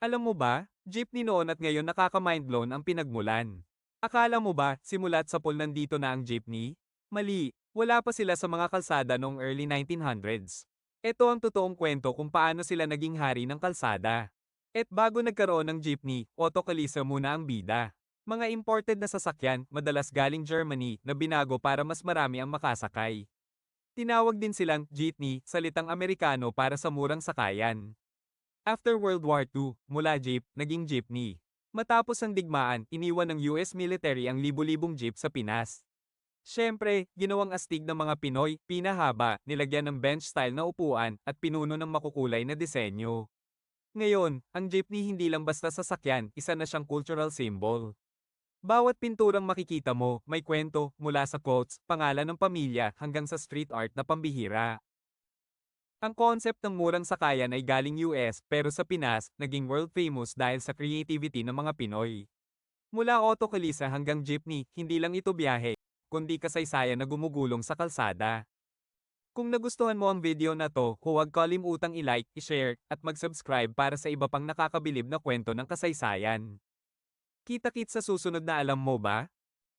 Alam mo ba, jeepney noon at ngayon nakaka-mindblown ang pinagmulan. Akala mo ba, simula't sapul nandito na ang jeepney? Mali, wala pa sila sa mga kalsada noong early 1900s. Ito ang totoong kwento kung paano sila naging hari ng kalsada. At bago nagkaroon ng jeepney, autokalisa muna ang bida. Mga imported na sasakyan, madalas galing Germany, na binago para mas marami ang makasakay. Tinawag din silang jeepney, salitang Amerikano para sa murang sakayan. After World War II, mula jeep, naging jeepney. Matapos ang digmaan, iniwan ng US military ang libu-libong jeep sa Pinas. Siyempre, ginawang astig ng mga Pinoy, pinahaba, nilagyan ng bench-style na upuan, at pinuno ng makukulay na disenyo. Ngayon, ang jeepney hindi lang basta sasakyan, isa na siyang cultural symbol. Bawat pinturang makikita mo, may kwento, mula sa quotes, pangalan ng pamilya, hanggang sa street art na pambihira. Ang concept ng murang sakayan ay galing US pero sa Pinas, naging world famous dahil sa creativity ng mga Pinoy. Mula autokalisa hanggang jeepney, hindi lang ito biyahe, kundi kasaysayan na gumugulong sa kalsada. Kung nagustuhan mo ang video na to, huwag kalimutang i-like, i-share, at mag-subscribe para sa iba pang nakakabilib na kwento ng kasaysayan. Kita-kits sa susunod na alam mo ba?